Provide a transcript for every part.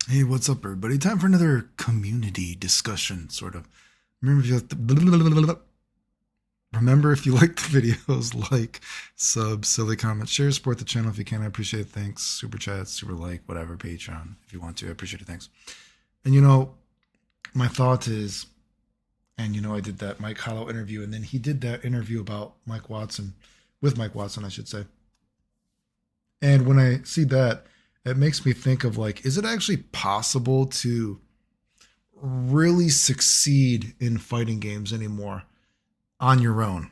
Hey, what's up, everybody? Time for another community discussion, sort of. Remember if you like the remember if you like the videos, like, sub, silly comment, share, support the channel if you can. I appreciate it. Thanks. Super chat, super like, whatever. Patreon if you want to. I appreciate it. Thanks. And my thought is, and I did that Mike Hollow interview, and then he did that interview about Mike Watson, with Mike Watson, I should say. And when I see that, it makes me think of like, is it actually possible to really succeed in fighting games anymore on your own,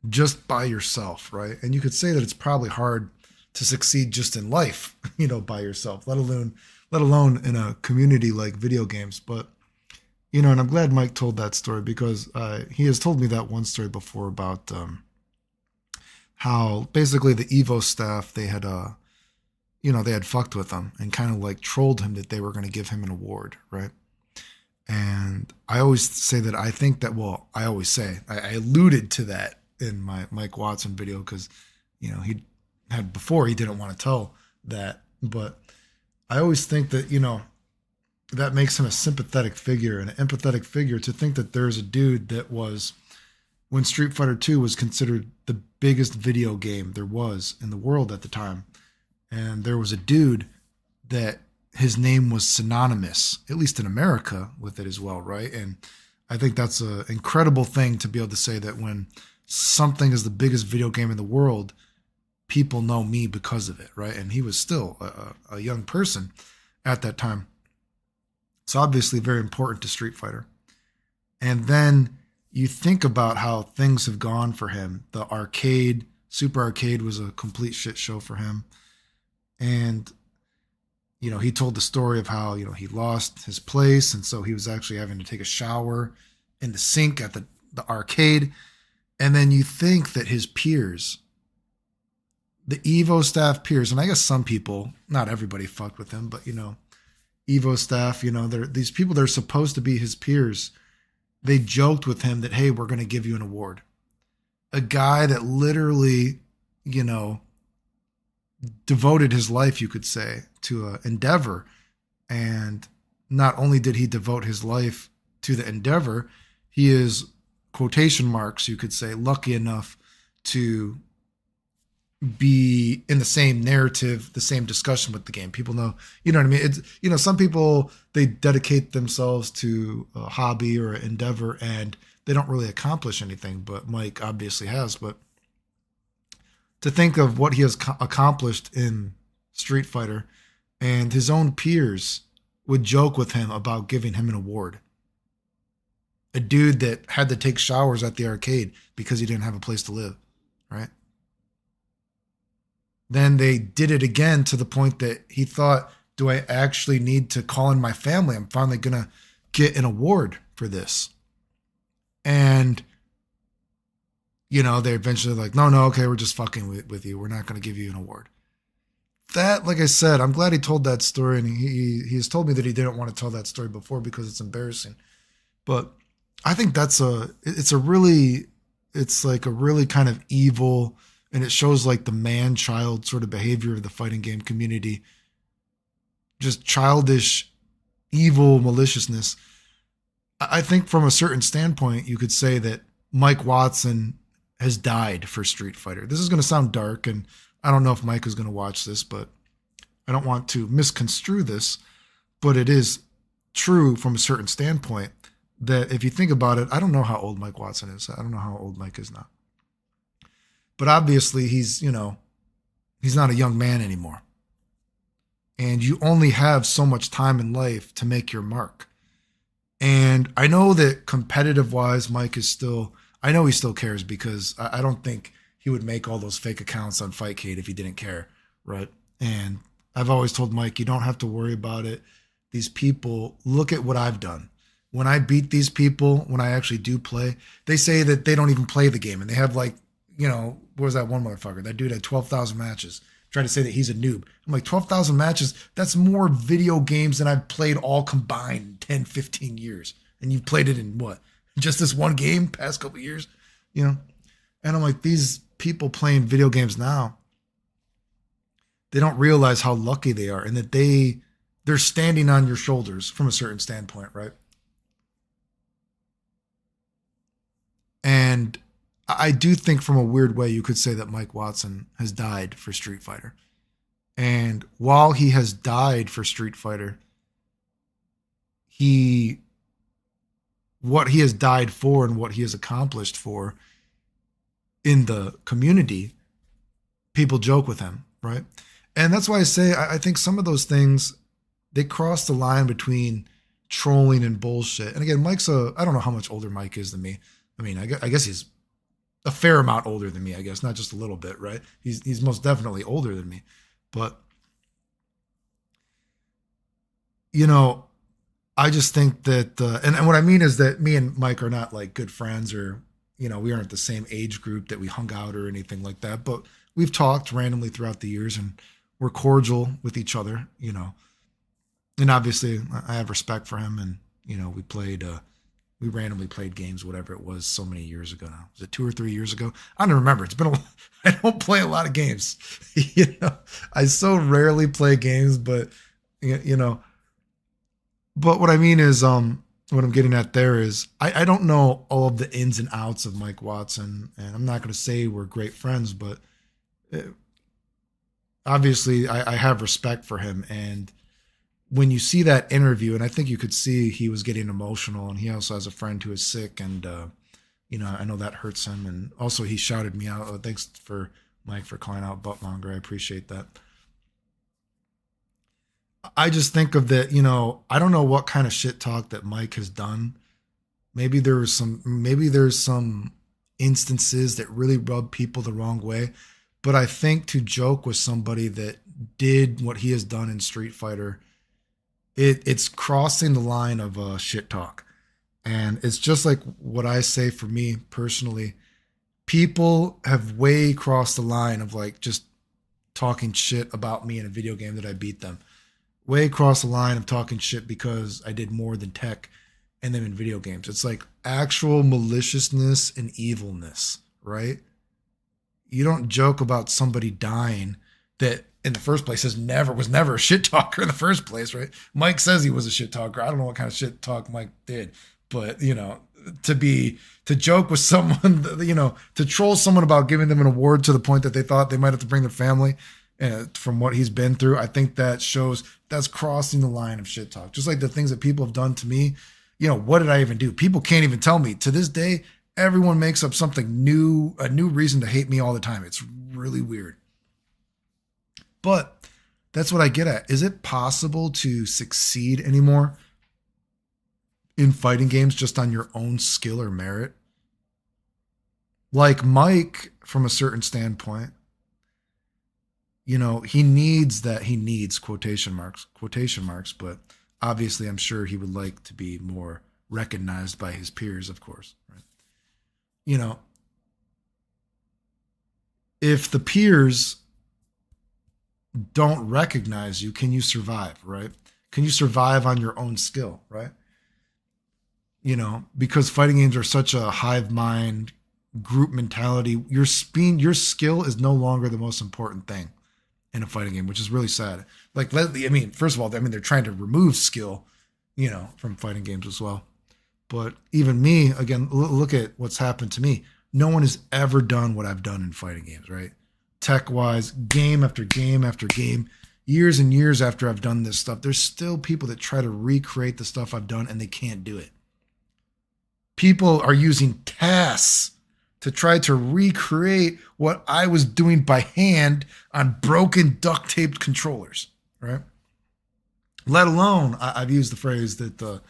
just by yourself, right? And you could say that it's probably hard to succeed just in life, by yourself, let alone in a community like video games. But and I'm glad Mike told that story because he has told me that one story before about how basically the Evo staff they had fucked with him and kind of like trolled him that they were going to give him an award, right? And I always say that I think that, well, I always say, I alluded to that in my Mike Watson video because, he had before, he didn't want to tell that. But I always think that, that makes him a sympathetic figure and an empathetic figure to think that there's a dude that was, when Street Fighter 2 was considered the biggest video game there was in the world at the time. And there was a dude that his name was synonymous, at least in America, with it as well, right? And I think that's an incredible thing to be able to say that when something is the biggest video game in the world, people know me because of it, right? And he was still a young person at that time. So obviously very important to Street Fighter. And then you think about how things have gone for him. The arcade, Super Arcade was a complete shit show for him. And he told the story of how he lost his place, and so he was actually having to take a shower in the sink at the arcade. And then you think that his peers, the Evo staff peers, and I guess some people, not everybody fucked with him, but Evo staff, they're these people that are supposed to be his peers. They joked with him that, hey, we're going to give you an award. A guy that literally, devoted his life, you could say, to an endeavor. And not only did he devote his life to the endeavor, he is, quotation marks, you could say, lucky enough to be in the same narrative, the same discussion with the game. People know, you know what I mean? It's, some people, they dedicate themselves to a hobby or an endeavor and they don't really accomplish anything, but Mike obviously has. But to think of what he has accomplished in Street Fighter, and his own peers would joke with him about giving him an award. A dude that had to take showers at the arcade because he didn't have a place to live, right? Then they did it again to the point that he thought, do I actually need to call in my family? I'm finally going to get an award for this. And they eventually like, no, okay, we're just fucking with you. We're not going to give you an award. That, like I said, I'm glad he told that story. And he has told me that he didn't want to tell that story before because it's embarrassing. But I think it's like a really kind of evil, and it shows like the man-child sort of behavior of the fighting game community. Just childish, evil maliciousness. I think from a certain standpoint, you could say that Mike Watson has died for Street Fighter. This is going to sound dark, and I don't know if Mike is going to watch this, but I don't want to misconstrue this, but it is true from a certain standpoint that if you think about it, I don't know how old Mike Watson is. I don't know how old Mike is now. But obviously he's not a young man anymore. And you only have so much time in life to make your mark. And I know that competitive wise, Mike is still, I know he still cares because I don't think he would make all those fake accounts on Fightcade if he didn't care, right? And I've always told Mike, you don't have to worry about it. These people, look at what I've done. When I beat these people, when I actually do play, they say that they don't even play the game. And they have like, what was that one motherfucker? That dude had 12,000 matches. Trying to say that he's a noob. I'm like, 12,000 matches, that's more video games than I've played all combined in 10, 15 years. And you've played it in what? Just this one game past couple years? And I'm like, these people playing video games now, they don't realize how lucky they are and that they they're standing on your shoulders from a certain standpoint, right? And I do think from a weird way you could say that Mike Watson has died for Street Fighter. And while he has died for Street Fighter, he what he has died for and what he has accomplished for in the community, people joke with him, right? And that's why I say I think some of those things they cross the line between trolling and bullshit. And again, I don't know how much older Mike is than me. I mean, I guess he's a fair amount older than me, I guess, not just a little bit, right? He's most definitely older than me. But you know, I just think that, and what I mean is that me and Mike are not like good friends or, we aren't the same age group that we hung out or anything like that. But we've talked randomly throughout the years and we're cordial with each other, And obviously I have respect for him and, we randomly played games, whatever it was, so many years ago now. Was it 2 or 3 years ago? I don't remember. I don't play a lot of games. I so rarely play games, but, you know, but what I mean is, what I'm getting at there is, I don't know all of the ins and outs of Mike Watson, and I'm not going to say we're great friends, but obviously I have respect for him. And when you see that interview, and I think you could see he was getting emotional, and he also has a friend who is sick, and I know that hurts him. And also he shouted me out. Oh, thanks for Mike for calling out Buttmonger. I appreciate that. I just think of that, I don't know what kind of shit talk that Mike has done. Maybe there's some instances that really rub people the wrong way. But I think to joke with somebody that did what he has done in Street Fighter, it's crossing the line of shit talk. And it's just like what I say for me personally. People have way crossed the line of like just talking shit about me in a video game that I beat them. Way across the line of talking shit because I did more than tech and them in video games. It's like actual maliciousness and evilness, right? You don't joke about somebody dying that in the first place was never a shit talker in the first place, right? Mike says he was a shit talker. I don't know what kind of shit talk Mike did, but to joke with someone, to troll someone about giving them an award to the point that they thought they might have to bring their family. From what he's been through, I think that shows that's crossing the line of shit talk. Just like the things that people have done to me. What did I even do? People can't even tell me. To this day, everyone makes up something new, a new reason to hate me all the time. It's really weird. But that's what I get at. Is it possible to succeed anymore in fighting games just on your own skill or merit? Like Mike, from a certain standpoint, he needs quotation marks, but obviously I'm sure he would like to be more recognized by his peers, of course, right? If the peers don't recognize you, can you survive, right? Can you survive on your own skill, right? Because fighting games are such a hive mind group mentality, your skill is no longer the most important thing in a fighting game, which is really sad. Like, first of all, they're trying to remove skill, from fighting games as well. But even me, again, look at what's happened to me. No one has ever done what I've done in fighting games, right? Tech-wise, game after game after game, years and years after I've done this stuff, there's still people that try to recreate the stuff I've done and they can't do it. People are using tasks to try to recreate what I was doing by hand on broken duct taped controllers, right? Let alone, I've used the phrase that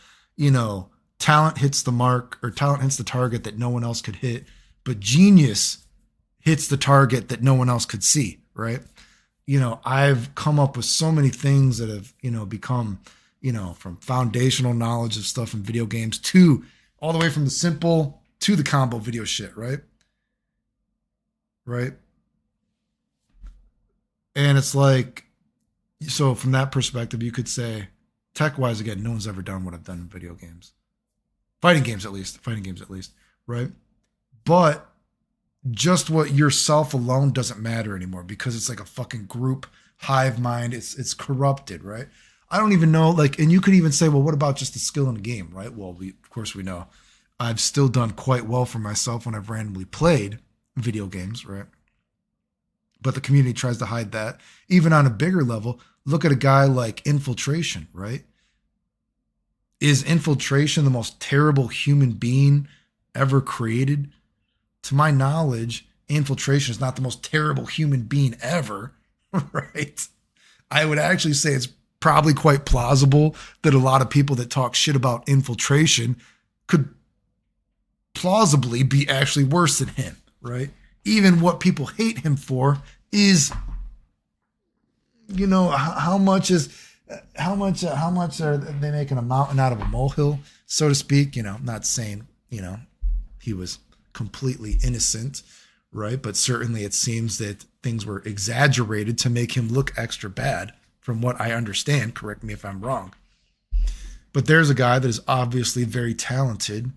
talent hits the mark, or talent hits the target that no one else could hit, but genius hits the target that no one else could see, right? I've come up with so many things that have, become, from foundational knowledge of stuff in video games to all the way from the simple to the combo video shit, right? Right. And it's like, so from that perspective, you could say, tech wise, again, no one's ever done what I've done in video games. Fighting games, at least, right? But just what yourself alone doesn't matter anymore because it's like a fucking group hive mind. It's corrupted, right? I don't even know, like, and you could even say, well, what about just the skill in the game, right? Well, of course we know I've still done quite well for myself when I've randomly played video games, right? But the community tries to hide that. Even on a bigger level, look at a guy like Infiltration, right? Is Infiltration the most terrible human being ever created? To my knowledge, Infiltration is not the most terrible human being ever, right? I would actually say it's probably quite plausible that a lot of people that talk shit about Infiltration could plausibly be actually worse than him, right? Even what people hate him for is, you know, how much are they making a mountain out of a molehill, so to speak? You know, I'm not saying, you know, he was completely innocent, right? But certainly it seems that things were exaggerated to make him look extra bad, from what I understand. Correct me if I'm wrong. But there's a guy that is obviously very talented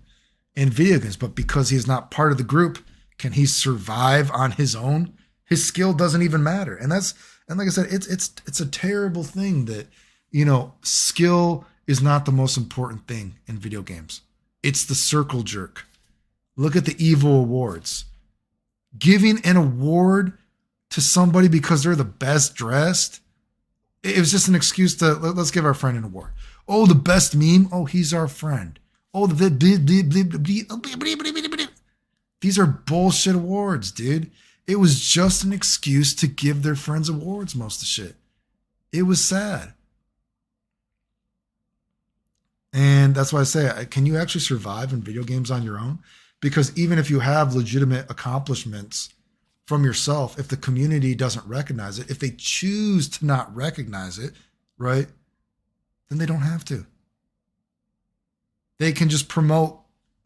in video games, but because he is not part of the group, can he survive on his own? His skill doesn't even matter. And like I said, it's a terrible thing that, you know, skill is not the most important thing in video games. It's the circle jerk. Look at the Evo Awards. Giving an award to somebody because they're the best dressed, it was just an excuse to, let's give our friend an award. Oh, the best meme? Oh, he's our friend. Oh, these are bullshit awards, dude. It was just an excuse to give their friends awards, most of the shit. It was sad. And that's why I say, can you actually survive in video games on your own? Because even if you have legitimate accomplishments from yourself, if the community doesn't recognize it, if they choose to not recognize it, right, then they don't have to. They can just promote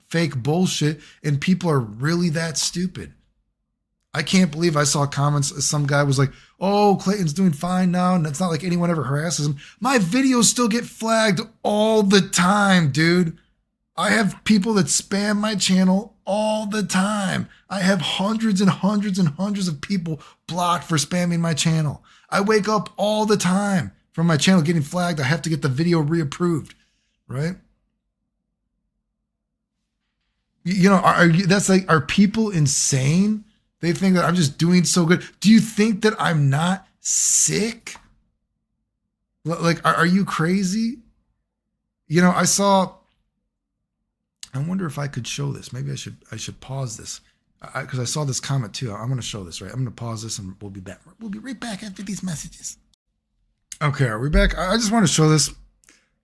fake bullshit, and people are really that stupid. I can't believe I saw comments. Some guy was like, oh, Clayton's doing fine now, and it's not like anyone ever harasses him. My videos still get flagged all the time, dude. I have people that spam my channel all the time. I have hundreds and hundreds and hundreds of people blocked for spamming my channel. I wake up all the time from my channel getting flagged. I have to get the video reapproved, right? You know, are people insane? They think that I'm just doing so good. Do you think that I'm not sick? Like, are you crazy? You know, I wonder if I could show this. Maybe I should pause this because I saw this comment too. I'm going to show this, right? I'm going to pause this and we'll be back. We'll be right back after these messages. Okay, are we back? I just want to show this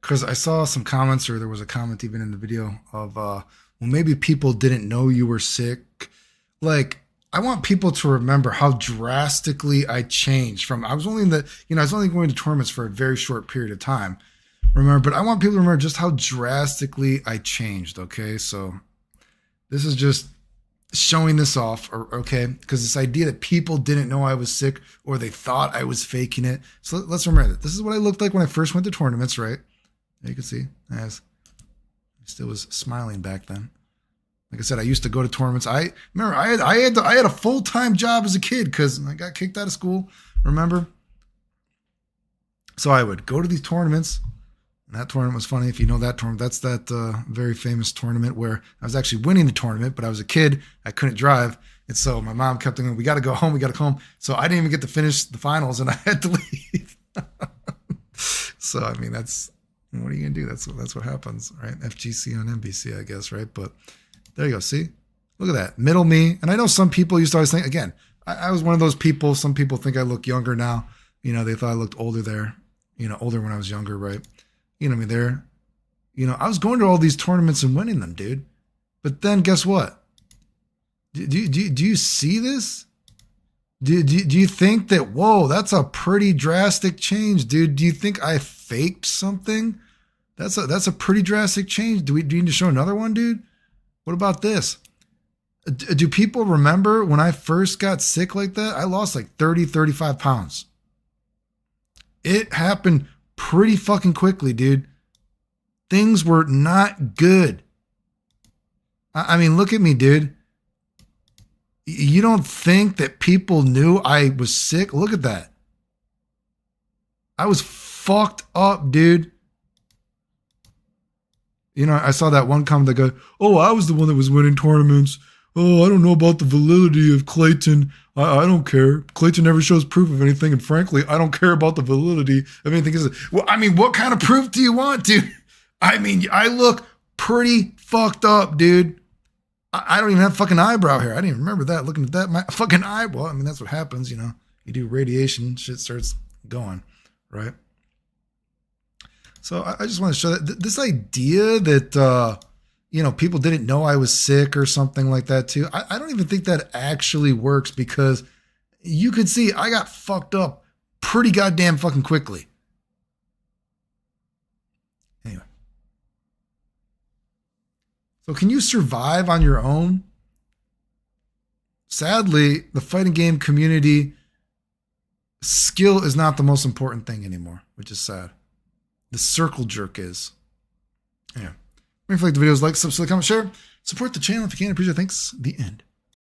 because I saw some comments, or there was a comment even in the video of, well, maybe people didn't know you were sick. Like, I want people to remember how drastically I changed from, I was only going to tournaments for a very short period of time. Remember, but I want people to remember just how drastically I changed, okay? So this is just showing this off, okay? Because this idea that people didn't know I was sick or they thought I was faking it. So let's remember that. This is what I looked like when I first went to tournaments, right? You can see, I still was smiling back then. Like I said, I used to go to tournaments. I remember I had a full-time job as a kid because I got kicked out of school, remember? So I would go to these tournaments. And that tournament was funny. If you know that tournament, that's that very famous tournament where I was actually winning the tournament, but I was a kid. I couldn't drive. And so my mom kept thinking, we got to go home. We got to go home. So I didn't even get to finish the finals and I had to leave. So, I mean, what are you going to do? That's what happens, right? FGC on NBC, I guess, right? But there you go. See? Look at that. Middle me. And I know some people used to always think, again, I was one of those people. Some people think I look younger now. You know, they thought I looked older there. You know, older when I was younger, right? You know me there. You know, I was going to all these tournaments and winning them, dude. But then guess what? Do you see this? Do you think that, whoa, that's a pretty drastic change, dude? Do you think I faked something? That's a pretty drastic change. Do you need to show another one, dude? What about this? Do people remember when I first got sick like that? I lost like 30, 35 pounds. It happened pretty fucking quickly, dude. Things were not good. I mean, look at me, dude. You don't think that people knew I was sick? Look at that. I was fucked up, dude. You know, I saw that one comment that go, oh, I was the one that was winning tournaments. Oh, I don't know about the validity of Clayton. I don't care. Clayton never shows proof of anything. And frankly, I don't care about the validity of anything. Well, I mean, what kind of proof do you want, dude? I mean, I look pretty fucked up, dude. I don't even have fucking eyebrow hair. I didn't even remember that. Looking at that, my fucking eyebrow. I mean, that's what happens, you know. You do radiation, shit starts going, right? So I just want to show that this idea that, you know, people didn't know I was sick or something like that too. I don't even think that actually works because you could see I got fucked up pretty goddamn fucking quickly. Anyway. So can you survive on your own? Sadly, the fighting game community skill is not the most important thing anymore, which is sad. The circle jerk is. Yeah. If you like the videos, like, subscribe, comment, share. Support the channel if you can. Appreciate it. Thanks. The end.